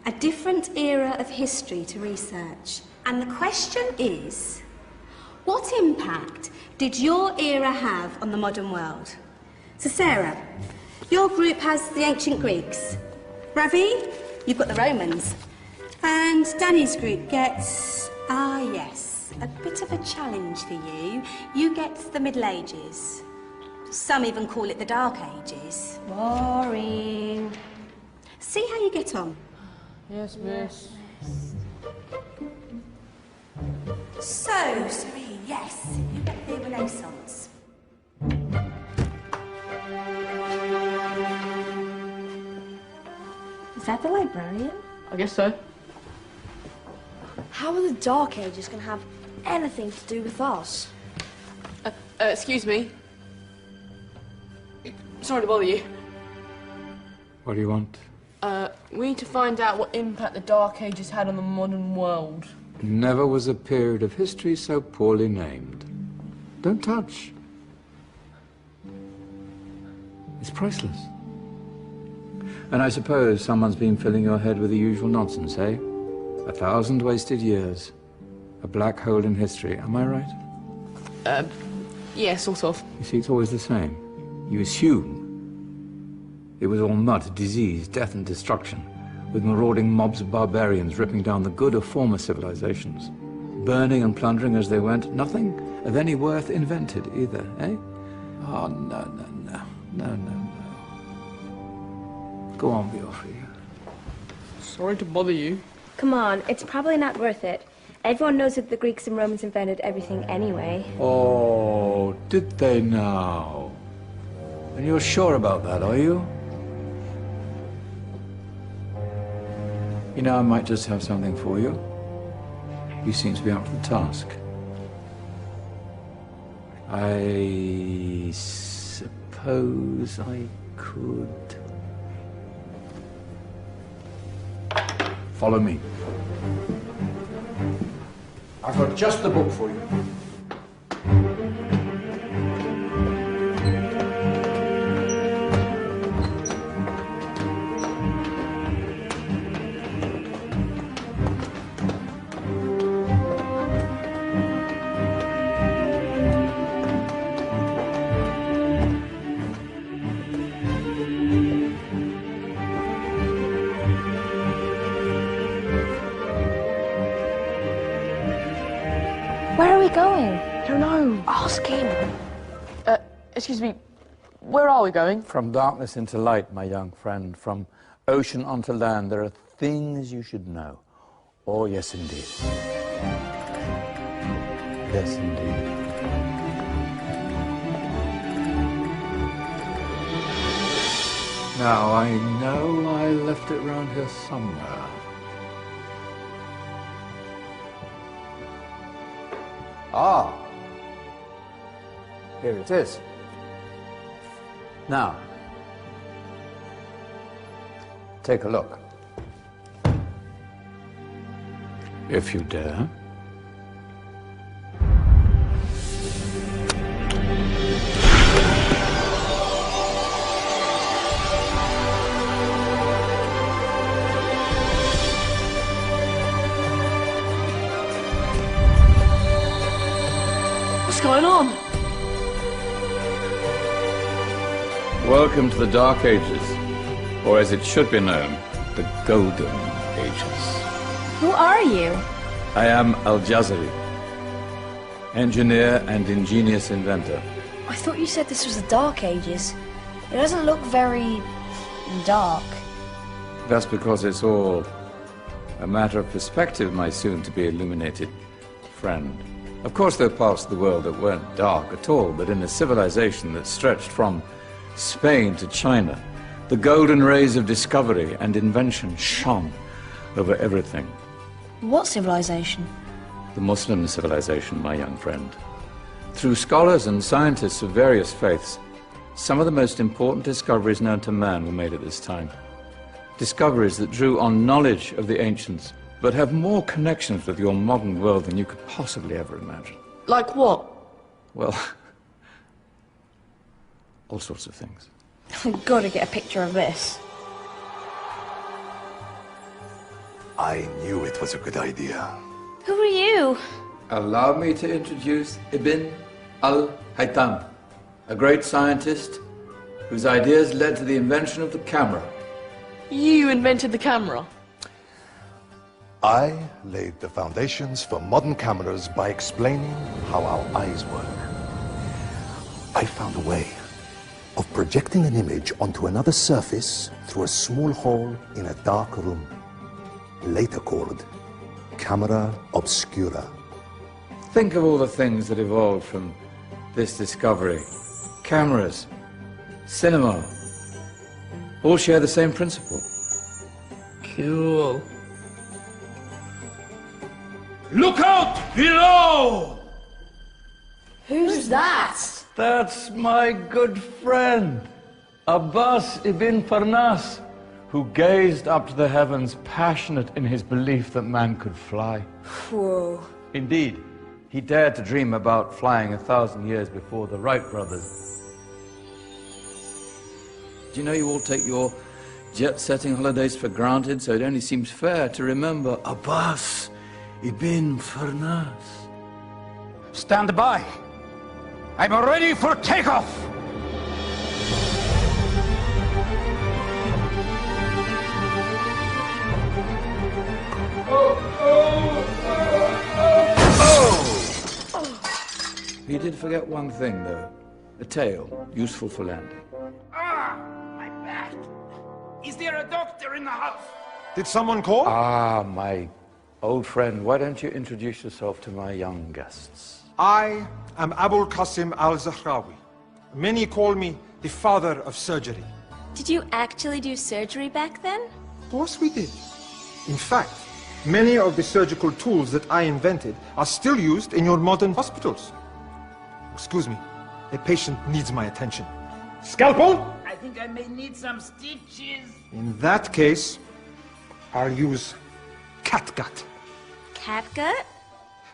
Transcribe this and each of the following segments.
A different era of history to research. And the question is, what impact did your era have on the modern world? So Sarah, your group has the ancient Greeks. Ravi, you've got the Romans. And Danny's group gets, yes, a bit of a challenge for you. You get the Middle Ages. Some even call it the Dark Ages. Boring. See how you get on. Yes, miss. So, Serene, yes, you get the Renaissance. Is that the librarian? I guess so. How are the Dark Ages going to have anything to do with us? Excuse me. Sorry to bother you. What do you want? We need to find out what impact the Dark Ages had on the modern world. Never was a period of history so poorly named. Don't touch. It's priceless. And I suppose someone's been filling your head with the usual nonsense, eh? 1,000 wasted years. A black hole in history, am I right? Yeah, sort of. You see, it's always the same. You assume it was all mud, disease, death and destruction, with marauding mobs of barbarians ripping down the good of former civilizations, burning and plundering as they went, nothing of any worth invented either, eh? Oh, no. Go on, be off with you. Sorry to bother you. Come on, it's probably not worth it. Everyone knows that the Greeks and Romans invented everything anyway. Oh, did they now? And you're sure about that, are you? You know, I might just have something for you. You seem to be up to the task. I suppose I could... Follow me. I've got just the book for you. Where are we going? I don't know. Ask him. Excuse me, where are we going? From darkness into light, my young friend. From ocean onto land, there are things you should know. Oh, yes, indeed. Yes, indeed. Now, I know I left it round here somewhere. Ah, here it is. Now, take a look. If you dare. What's going on? Welcome to the Dark Ages, or as it should be known, the Golden Ages. Who are you? I am Al-Jazari, engineer and ingenious inventor. I thought you said this was the Dark Ages. It doesn't look very dark. That's because it's all a matter of perspective, my soon-to-be illuminated friend. Of course, there are parts of the world that weren't dark at all, but in a civilization that stretched from Spain to China, the golden rays of discovery and invention shone over everything. What civilization? The Muslim civilization, my young friend. Through scholars and scientists of various faiths, some of the most important discoveries known to man were made at this time. Discoveries that drew on knowledge of the ancients, but have more connections with your modern world than you could possibly ever imagine. Like what? Well, all sorts of things. I've got to get a picture of this. I knew it was a good idea. Who are you? Allow me to introduce Ibn al-Haytham, a great scientist whose ideas led to the invention of the camera. You invented the camera? I laid the foundations for modern cameras by explaining how our eyes work. I found a way of projecting an image onto another surface through a small hole in a dark room, later called camera obscura. Think of all the things that evolved from this discovery. Cameras, cinema, all share the same principle. Cool. Look out below! Who's that? That's my good friend, Abbas ibn Farnas, who gazed up to the heavens, passionate in his belief that man could fly. Whoa. Indeed, he dared to dream about flying 1,000 years before the Wright brothers. Do you know you all take your jet-setting holidays for granted, so it only seems fair to remember Abbas ibn Farnas? Stand by. I'm ready for takeoff. You did forget one thing, though. A tail, useful for landing. My back. Is there a doctor in the house? Did someone call? Ah, my old friend, why don't you introduce yourself to my young guests? I am Abul Qasim al-Zahrawi. Many call me the father of surgery. Did you actually do surgery back then? Of course we did. In fact, many of the surgical tools that I invented are still used in your modern hospitals. Excuse me, a patient needs my attention. Scalpel? I think I may need some stitches. In that case, I'll use catgut. Catgut?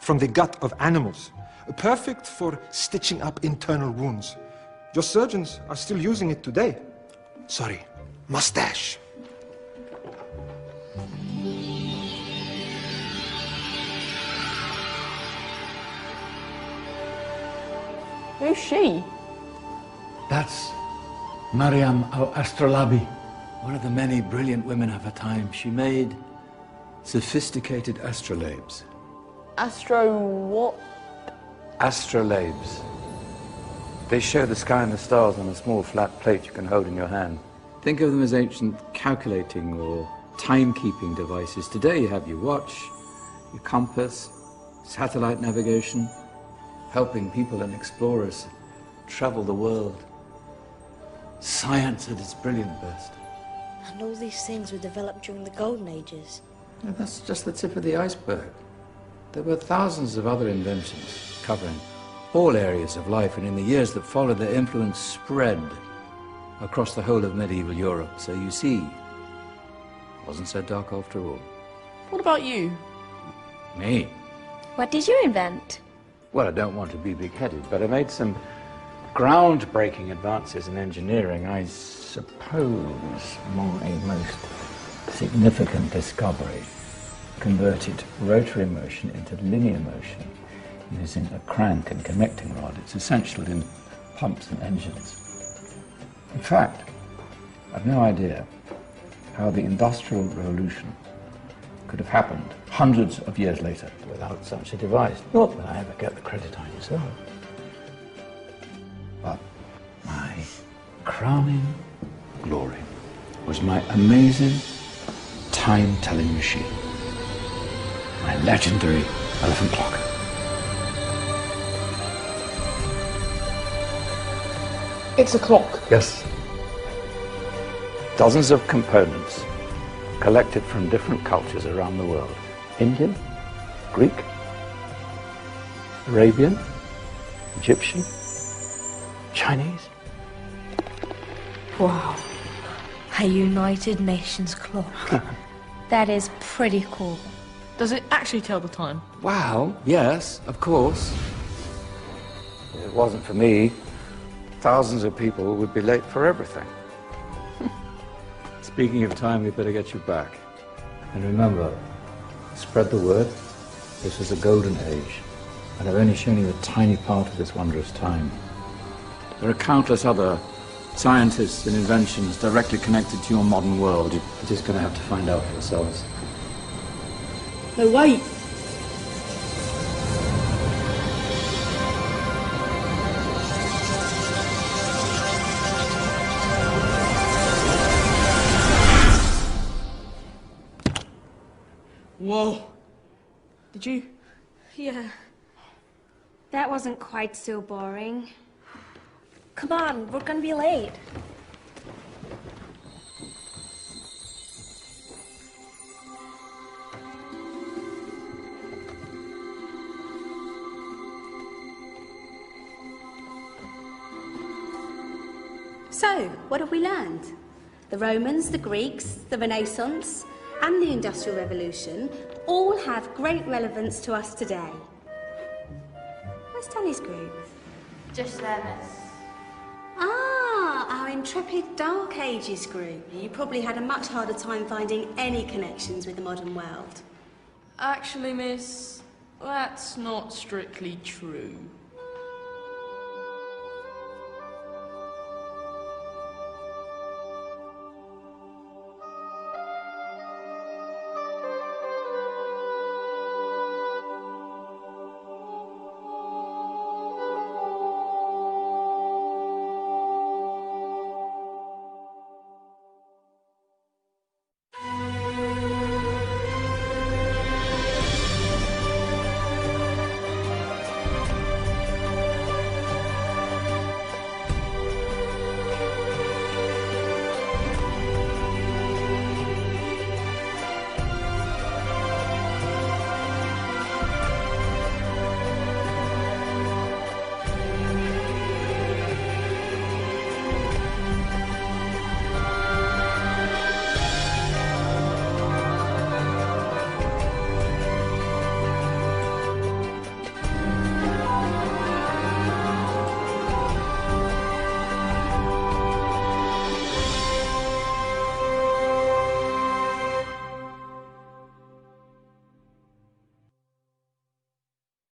From the gut of animals. Perfect for stitching up internal wounds. Your surgeons are still using it today. Sorry, mustache. Who's she? That's Maryam al-Astrolabi, one of the many brilliant women of her time. She made sophisticated astrolabes. Astro what? Astrolabes. They show the sky and the stars on a small flat plate you can hold in your hand. Think of them as ancient calculating or timekeeping devices. Today you have your watch, your compass, satellite navigation, helping people and explorers travel the world. Science at its brilliant best. And all these things were developed during the Golden Ages. And that's just the tip of the iceberg. There were thousands of other inventions covering all areas of life, and in the years that followed, their influence spread across the whole of medieval Europe. So you see, it wasn't so dark after all. What about you? Me? What did you invent? Well, I don't want to be big-headed, but I made some groundbreaking advances in engineering. I suppose my most significant discovery converted rotary motion into linear motion using a crank and connecting rod. It's essential in pumps and engines. In fact, I've no idea how the Industrial Revolution could have happened hundreds of years later without such a device. Not that I ever get the credit I deserve. But my crowning glory was my amazing time-telling machine. My legendary elephant clock. It's a clock. Yes. Dozens of components collected from different cultures around the world. Indian, Greek, Arabian, Egyptian, Chinese. Wow. A United Nations clock. That is pretty cool. Does it actually tell the time? Wow, yes, of course. If it wasn't for me, thousands of people would be late for everything. Speaking of time, we better get you back. And remember, spread the word. This was a golden age, and I've only shown you a tiny part of this wondrous time. There are countless other scientists and inventions directly connected to your modern world. You're just going to have to find out for yourselves. No, wait. Whoa. Did you? Yeah. That wasn't quite so boring. Come on, we're gonna be late. So, what have we learned? The Romans, the Greeks, the Renaissance, and the Industrial Revolution all have great relevance to us today. Where's Danny's group? Just there, miss. Ah, our intrepid Dark Ages group. You probably had a much harder time finding any connections with the modern world. Actually, miss, that's not strictly true.